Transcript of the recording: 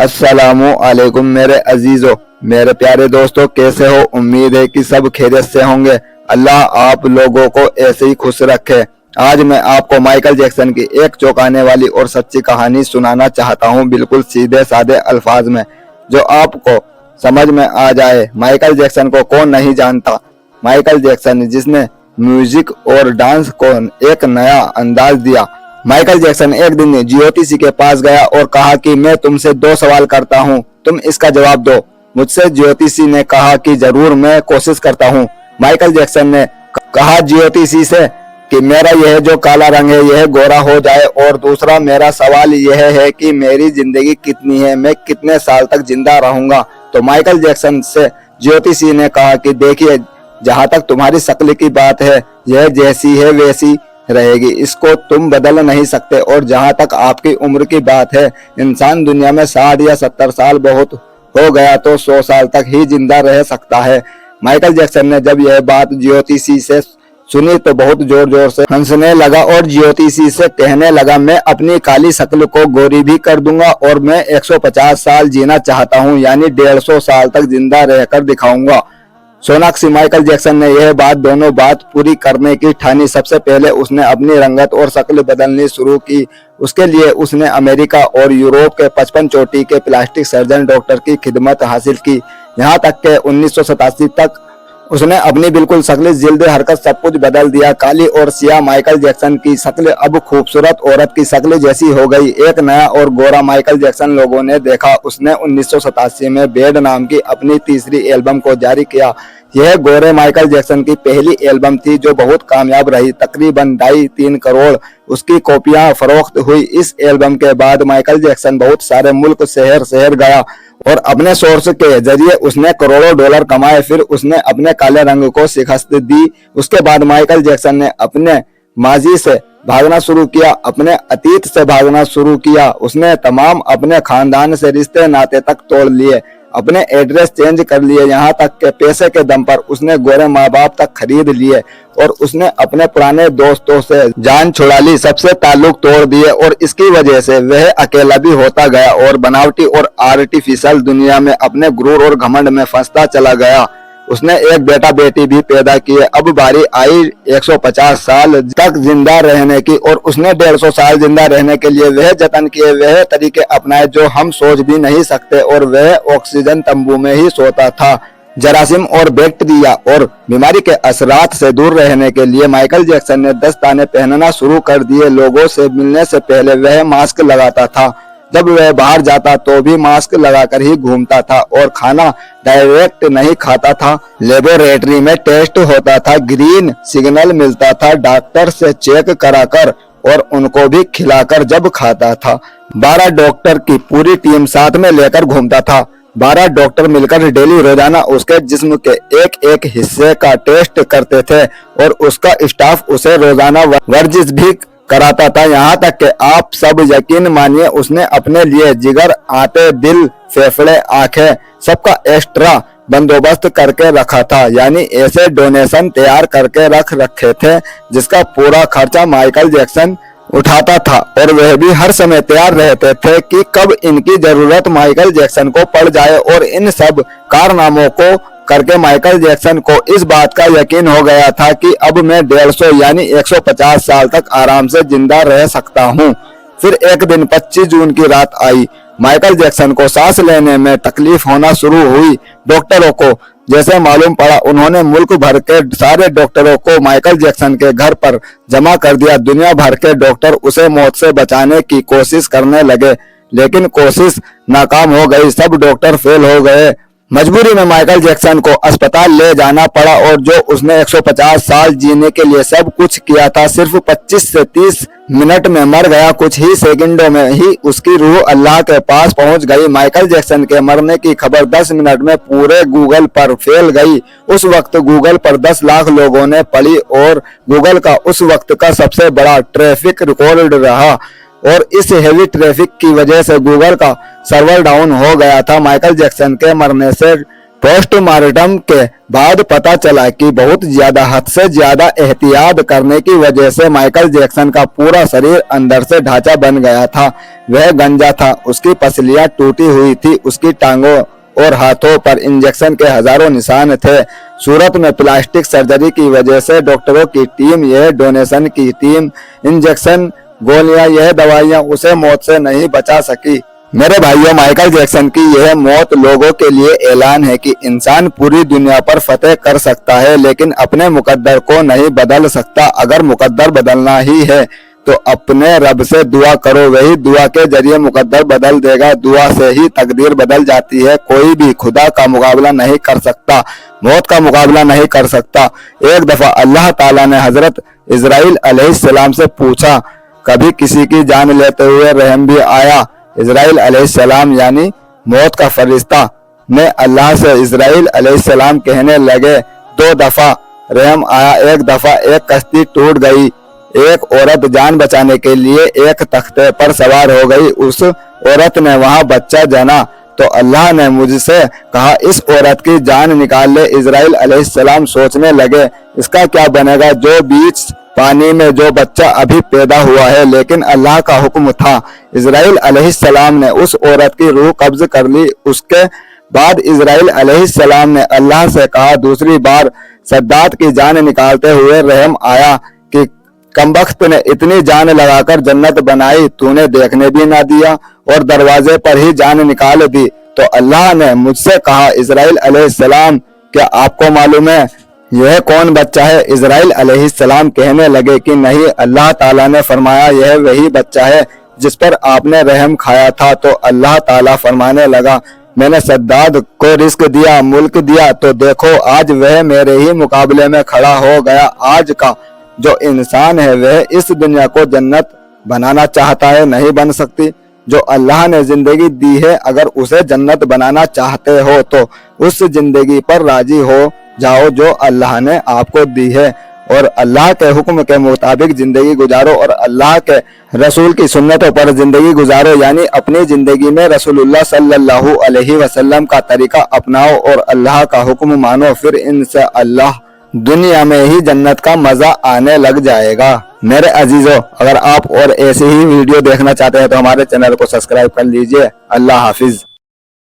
अस्सलामु अलैकुम मेरे अजीजों, मेरे प्यारे दोस्तों, कैसे हो? उम्मीद है कि सब खैरियत से होंगे। अल्लाह आप लोगों को ऐसे ही खुश रखे। आज मैं आपको माइकल जैक्सन की एक चौंकाने वाली और सच्ची कहानी सुनाना चाहता हूँ, बिल्कुल सीधे साधे अल्फाज में, जो आपको समझ में आ जाए। माइकल जैक्सन को कौन नहीं जानता? माइकल जैक्सन जिसने म्यूजिक और डांस को एक नया अंदाज दिया। माइकल जैक्सन एक दिन ज्योतिषी के पास गया और कहा कि मैं तुमसे 2 सवाल करता हूँ, तुम इसका जवाब दो। मुझसे ज्योतिषी ने कहा कि जरूर, मैं कोशिश करता हूँ। माइकल जैक्सन ने कहा ज्योतिषी से कि मेरा यह जो काला रंग है यह गोरा हो जाए, और दूसरा मेरा सवाल यह है कि मेरी जिंदगी कितनी है, मैं कितने साल तक जिंदा रहूंगा। तो माइकल जैक्सन से ज्योतिषी ने कहा कि देखिए, जहाँ तक तुम्हारी शक्ल की बात है, यह जैसी है वैसी रहेगी, इसको तुम बदल नहीं सकते। और जहाँ तक आपकी उम्र की बात है, इंसान दुनिया में 60 या 70 साल बहुत हो गया तो 100 साल तक ही जिंदा रह सकता है। माइकल जैक्सन ने जब यह बात ज्योतिषी से सुनी तो बहुत जोर जोर से हंसने लगा और ज्योतिषी से कहने लगा, मैं अपनी काली शक्ल को गोरी भी कर दूंगा और मैं 150 साल जीना चाहता हूँ, यानी 150 साल तक जिंदा रहकर दिखाऊंगा। सोनाक्षी माइकल जैक्सन ने यह दोनों बात पूरी करने की ठानी। सबसे पहले उसने अपनी रंगत और शक्ल बदलनी शुरू की। उसके लिए उसने अमेरिका और यूरोप के 55 चोटी के प्लास्टिक सर्जन डॉक्टर की खिदमत हासिल की। यहाँ तक के 1987 तक उसने अपनी बिल्कुल शक्ल, जिल्द, हरकत सब कुछ बदल दिया। काली और सिया माइकल जैक्सन की शक्ल अब खूबसूरत औरत की शक्ल जैसी हो गई। एक नया और गोरा माइकल जैक्सन लोगों ने देखा। उसने 1987 में बैड नाम की अपनी तीसरी एल्बम को जारी किया। यह गोरे माइकल जैक्सन की पहली एल्बम थी जो बहुत कामयाब रही। तकरीबन 2.5-3 करोड़ उसकी कॉपियां फरोख्त हुई। इस एल्बम के बाद माइकल जैक्सन बहुत सारे मुल्क, शहर शहर गया और अपने सोर्स के जरिए उसने करोड़ों डॉलर कमाए। फिर उसने अपने काले रंग को शिकस्त दी। उसके बाद माइकल जैक्सन ने अपने माजी से भागना शुरू किया, अपने अतीत से भागना शुरू किया। उसने तमाम अपने खानदान से रिश्ते नाते तक तोड़ लिए, अपने एड्रेस चेंज कर लिए, यहाँ तक के पैसे के दम पर उसने गोरे माँ बाप तक खरीद लिए और उसने अपने पुराने दोस्तों से जान छुड़ा ली, सबसे ताल्लुक तोड़ दिए। और इसकी वजह से वह अकेला भी होता गया और बनावटी और आर्टिफिशियल दुनिया में अपने गुरूर और घमंड में फंसता चला गया। उसने एक बेटा बेटी भी पैदा किए। अब बारी आई 150 साल तक जिंदा रहने की और उसने 150 साल जिंदा रहने के लिए वह जतन किए, वह तरीके अपनाए जो हम सोच भी नहीं सकते। और वह ऑक्सीजन तंबू में ही सोता था। जरासीम और बैक्टीरिया और बीमारी के असरात से दूर रहने के लिए माइकल जैक्सन ने दस्ताने पहनना शुरू कर दिए। लोगों से मिलने से पहले वह मास्क लगाता था। जब वह बाहर जाता तो भी मास्क लगाकर ही घूमता था और खाना डायरेक्ट नहीं खाता था। लेबोरेटरी में टेस्ट होता था, ग्रीन सिग्नल मिलता था डॉक्टर से चेक कराकर और उनको भी खिलाकर जब खाता था। 12 डॉक्टर की पूरी टीम साथ में लेकर घूमता था। 12 डॉक्टर मिलकर डेली रोजाना उसके जिस्म के एक एक हिस्से का टेस्ट करते थे और उसका स्टाफ उसे रोजाना वर्जिश भी कराता था। यहाँ तक कि आप सब यकीन मानिए, उसने अपने लिए जिगर, आंतें, दिल, फेफड़े, आंखें, सबका एक्स्ट्रा बंदोबस्त करके रखा था। यानी ऐसे डोनेशन तैयार करके रख रखे थे जिसका पूरा खर्चा माइकल जैक्सन उठाता था। और वह भी हर समय तैयार रहते थे कि कब इनकी जरूरत माइकल जैक्सन को पड़ जाए। और इन सब कारनामों को करके माइकल जैक्सन को इस बात का यकीन हो गया था कि अब मैं 150 यानी 150 साल तक आराम से जिंदा रह सकता हूँ। फिर एक दिन 25 जून की रात आई। माइकल जैक्सन को सांस लेने में तकलीफ होना शुरू हुई। डॉक्टरों को जैसे मालूम पड़ा, उन्होंने मुल्क भर के सारे डॉक्टरों को माइकल जैक्सन के घर पर जमा कर दिया। दुनिया भर के डॉक्टर उसे मौत से बचाने की कोशिश करने लगे, लेकिन कोशिश नाकाम हो गई। सब डॉक्टर फेल हो गए। मजबूरी में माइकल जैक्सन को अस्पताल ले जाना पड़ा और जो उसने 150 साल जीने के लिए सब कुछ किया था, सिर्फ 25 से 30 मिनट में मर गया। कुछ ही सेकंडों में ही उसकी रूह अल्लाह के पास पहुंच गई। माइकल जैक्सन के मरने की खबर 10 मिनट में पूरे गूगल पर फैल गई। उस वक्त गूगल पर 10 लाख लोगों ने पढ़ी और गूगल का उस वक्त का सबसे बड़ा ट्रैफिक रिकॉर्ड रहा। और इस हेवी ट्रैफिक की वजह से गूगल का सर्वर डाउन हो गया था। माइकल जैक्सन के मरने से पोस्टमार्टम के बाद पता चला कि बहुत ज्यादा हद से ज्यादा एहतियात करने की वजह से माइकल जैक्सन का पूरा शरीर अंदर से ढांचा बन गया था। वह गंजा था, उसकी पसलियां टूटी हुई थी, उसकी टांगों और हाथों पर इंजेक्शन के हजारों निशान थे। सूरत में प्लास्टिक सर्जरी की वजह से डॉक्टरों की टीम, यह डोनेशन की टीम, इंजेक्शन, गोलियां, यह दवाइयां उसे मौत से नहीं बचा सकी। मेरे भाइयों, माइकल जैक्सन की यह मौत लोगों के लिए ऐलान है कि इंसान पूरी दुनिया पर फतेह कर सकता है लेकिन अपने मुकद्दर को नहीं बदल सकता। अगर मुकद्दर बदलना ही है तो अपने रब से दुआ करो, वही दुआ के जरिए मुकद्दर बदल देगा। दुआ से ही तकदीर बदल जाती है। कोई भी खुदा का मुकाबला नहीं कर सकता, मौत का मुकाबला नहीं कर सकता। एक दफा अल्लाह ताला ने हजरत इजराइल अलैहिस्सलाम से पूछा, कभी किसी की जान लेते हुए रहम भी आया? इजराइल अलैहिस्सलाम यानी मौत का फरिश्ता ने अल्लाह से इजराइल अलैहिस्सलाम कहने लगे, 2 दफा रहम आया। एक दफा एक कश्ती टूट गई, एक औरत जान बचाने के लिए एक तख्ते पर सवार हो गई। उस औरत ने वहां बच्चा जना तो अल्लाह ने मुझसे कहा, इस औरत की जान निकाल ले। इजराइल अलैहिस्सलाम सोचने लगे, इसका क्या बनेगा? जो बीच पानी में जो बच्चा अभी पैदा हुआ है, लेकिन अल्लाह का हुक्म था। इजराइल अलैहिस्सलाम ने उस औरत की रूह कब्ज कर ली। उसके बाद इजराइल अलैहिस्सलाम ने अल्लाह से कहा, दूसरी बार सद्दात की जान निकालते हुए रहम आया कि कमबख्त ने इतनी जान लगाकर जन्नत बनाई, तूने देखने भी ना दिया और दरवाजे पर ही जान निकाल दी। तो अल्लाह ने मुझसे कहा, इजराइल अलैहिस्सलाम, क्या आपको मालूम है यह कौन बच्चा है? इजराइल अलैहिस्सलाम कहने लगे कि नहीं। अल्लाह ताला ने फरमाया, यह वही बच्चा है जिस पर आपने रहम खाया था। तो अल्लाह ताला फरमाने लगा, मैंने सद्दाद को रिस्क दिया, मुल्क दिया, तो देखो आज वह मेरे ही मुकाबले में खड़ा हो गया। आज का जो इंसान है वह इस दुनिया को जन्नत बनाना चाहता है, नहीं बन सकती। जो अल्लाह ने जिंदगी दी है, अगर उसे जन्नत बनाना चाहते हो तो उस जिंदगी पर राजी हो जाओ जो अल्लाह ने आपको दी है और अल्लाह के हुक्म के मुताबिक जिंदगी गुजारो और अल्लाह के रसूल की सुन्नतों पर जिंदगी गुजारो। यानी अपनी जिंदगी में रसूलुल्लाह सल्लल्लाहु अलैहि वसल्लम का तरीका अपनाओ और अल्लाह का हुक्म मानो, फिर इंशाअल्लाह दुनिया में ही जन्नत का मजा आने लग जाएगा। मेरे अजीजों, अगर आप और ऐसे ही वीडियो देखना चाहते हैं तो हमारे चैनल को सब्सक्राइब कर लीजिए। अल्लाह हाफिज।